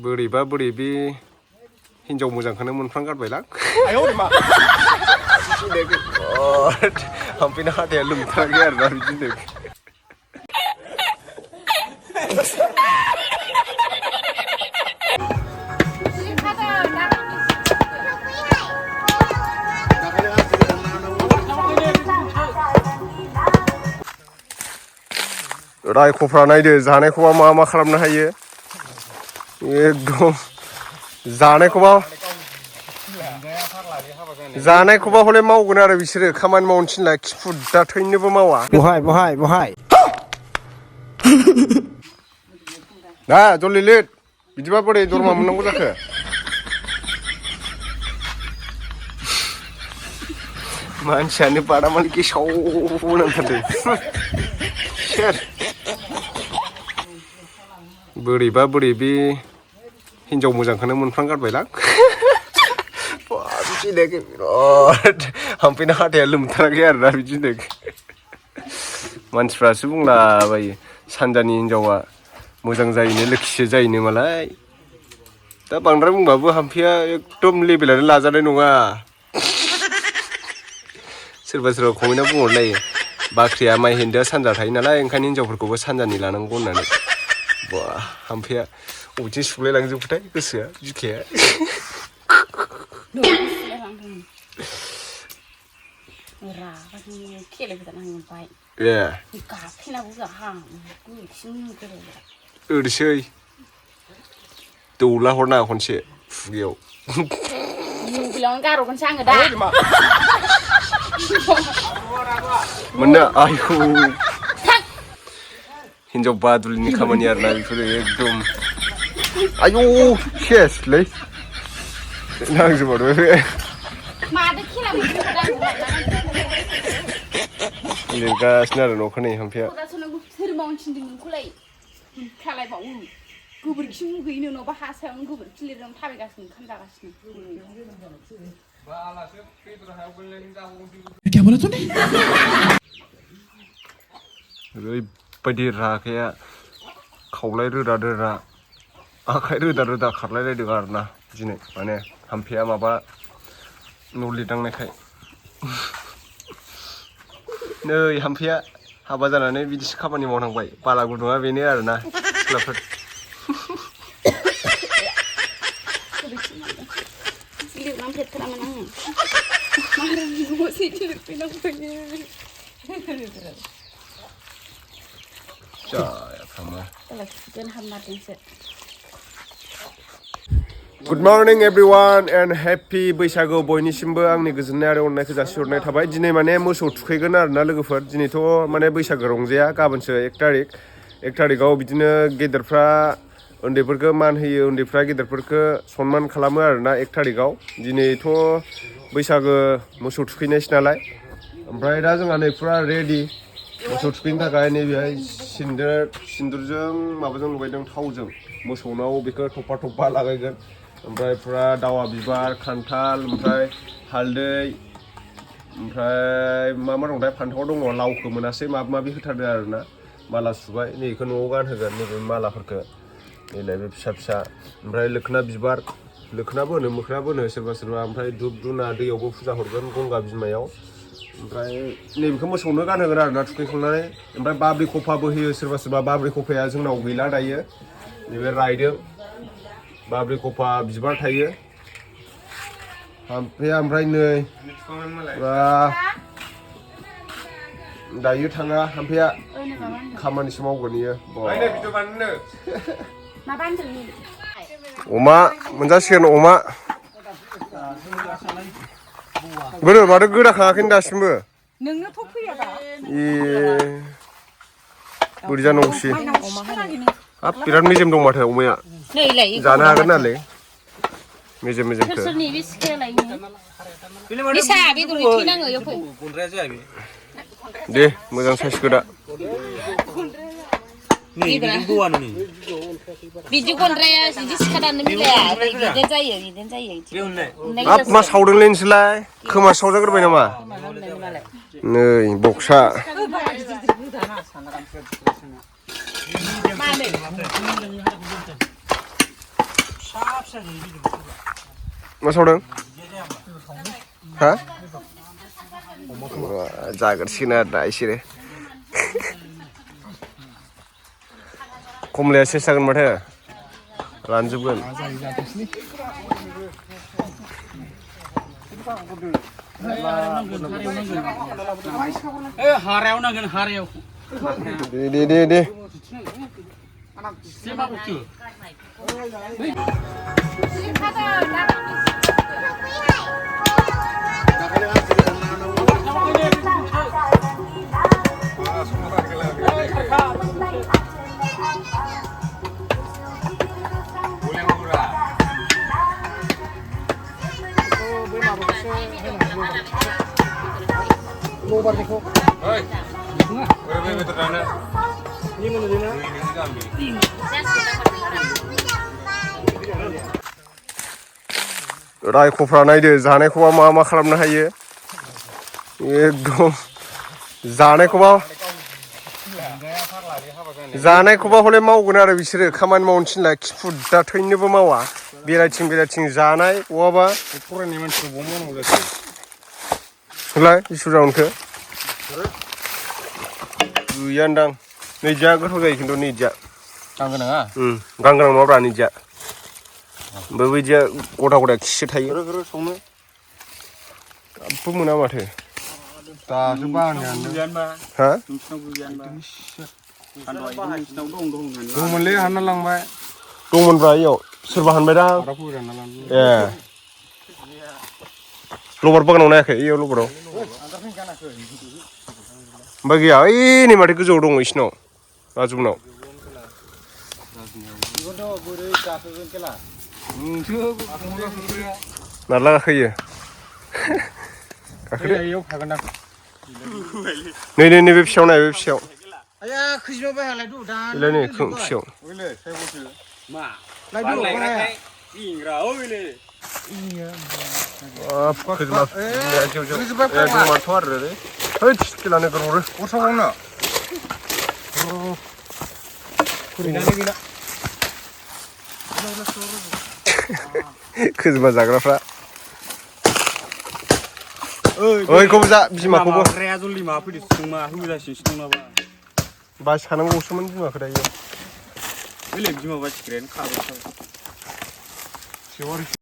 बोरैबा बोरैबि हिनजाव मोजांखौनो मोनफ्रांगारबायलां हाम्पेना हाथाया लोमथाराखै आरोना बिदिनो रायख'फ्रा नायदो जानायखौबा मा खालामनो हायो एकदम जानायखौबा हले मावगोन आरो बिसोरो खामानि मावनो थिनला खिफुदा थैनोबो मावा बहाय दा जलदि लिर बिदिबा बोरै दरमा मोननांगौ जाखो मानसियानो बादामालि गेसाव नांथारदों बोरैबा बोरैबि हिनजाव मोजांखौनो मोनफ्रांगारबायलां बिराद हाम्पेना हाथाया लोमथाराखै आरोना बिदिनो मानसिफ्रासो बुंलाबायो सानजानि हिनजावा मोजां जायोनो लोखिसो जायोनो मालाय दा बांद्राय बुंबाबो हाम्पेया एकदम लेभेलानो लाजानाय नङा सोरबा खमैना बुंहरलायो बाख्रिया माइ हेन्दोआ सानजा थायो नालाय ओंखायनो हिनजावफोरखौबो सानजानि लानांगौ होननानै बा हाम्पेया अबेथिं सुलायलांजोबखोथाय गोसोआ बिखाया ओरैसै दौला हरनाङा खनसे खुगायाव मोननो आयौ हिनजाव बादुलिनि खामानि आरोना बेफोरो एकदम आयौ सेसलै नांजोबबावबाय बे लिरगासिनो आरो न'खौ नै हाम्पेया गोबोरखि मुगैनो नङाबा हा सायावनो गोबोरखि लिरनानै थाबायगासिनो ओंखाम जागासिनो ओरैबायदि रागाया खावलाय रोदा आखाइ रोदा खारलायलायदों आरोना दिनै माने हाम्पेया माबा न' लिरनांनायखाय नै हाम्पेया हाबा जानानै बिदिसो खामानि मावनांबाय बाला गुदुङा बेनो आरोना सिख्लाफोर good morning everyone and happy Baisagu बयनिसिमबो आंनि गोजोननाय आरो अननायखौ जासिहरनाय थाबाय दिनै माने मोसौ थुखैगोन आरोना लोगोफोर दिनैथ' माने बैसागो रंजाया गाबोनसो 1 थारिखआव बिदिनो गेदेरफ्रा उन्दैफोरखौ मान होयो उन्दैफ्रा गेदेरफोरखौ सनमान खालामो आरोना 1 थारिखआव दिनैथ' बैसागो मोसौ थुखैनायसो नालाय ओमफ्राय दा जोंहा नै फुरा रेडि मोसौ थुखैनो थाखाय नैबेहाय सिन्दुरजों माबाजों लगायदों थावजों मोसौनाव बेखौ थफा लागायगोन ओमफ्राय फुरा दावा बिबार खान्थाल ओमफ्राय हालदै ओमफ्राय मा दंथाय फान्थाव दङ लावखौ मोनासै माबा माबि होथारदों आरोना माला सुबाय नैखौ न'आव गानहोगोन नैबे मालाफोरखौ नैलाय बे फिसा ओमफ्राय लोखोनाबो होनो मोखोनाबो होनो सोरबा ओमफ्राय धुप धुना दैयावबो फुजा हरगोन गंगा बिमायाव ओमफ्राय नैबेखौ मोसौनो गानहोगोन आरोना थुखैखांनानै ओमफ्राय बाब्रि खफाबो होयो सोरबा बाब्रि खफाया जोंनाव गैला दायो नैबे रायदों बाब्रि खफा बिबार थायो हाम्पेया ओमफ्राय नै दायो थाङा हाम्पेया खामानिसो मावगोन इयो अमा मोनजासिगोन अमा माथो गोदाखाङाखै दासिमबो नोंनोथ' फैया दा ए बोरै जानांगौसि हाब बिराद मेजेम दं माथो अमाया जानो हागोन नालाय मेजेमखौ दे मोजां साइसखौ दा बिदि गन्द्राया बिदि सिखादानो मिलाया बिदिनो जायो हाब मा सावदोंलै नोंसोरलाय खोमा सावजाग्रोबाय नामा नै बक्सा मा सावदों हा जाग्रोसिगोन आरो दा इसोरो कमलाया सेस जागोन माथो रानजोबगोन हारायाव नांगोन हारायाव दे रायख'फ्रा नायदो जानायखौबा मा खालामनो हायो एकदम जानायखौबा हले मावगोन आरो बिसोरो खामानि मावनो थिनला खिफुदा थैनोबो मावा बेलाथिं जानाय बहाबा फरायनाय मानसिखौ बहा मावनांगौ जाखो होलाय इसोर जाउनखो गैयानदां नैजिया गोथाव जायो खिन्थु नैजिया गांगोनाङा गांगोनां नङाब्रा नैजिया ओमफ्राय बैदिया गथा खिसो थायो संनो गाबबो मोना माथो दासो बाहायनायानो हा दंमोनलै हानना लांबाय दंमोनब्रा इयाव सोरबा हानबायदां ए लबार बागानाव नायाखै इयाव लबाराव ओमफ्राय गैया ओइ नै माथो गोजौआव दङ इसिनाव राजुमनाव नारला गाखोयो नै बे फिसायाव नाय बे फिसायाव नै फिसायाव खोजोमा जाग्राफ्रा ओइखौबो जा बिमाखौबो बासिखानांगौसोमोन बिमाखौ दायो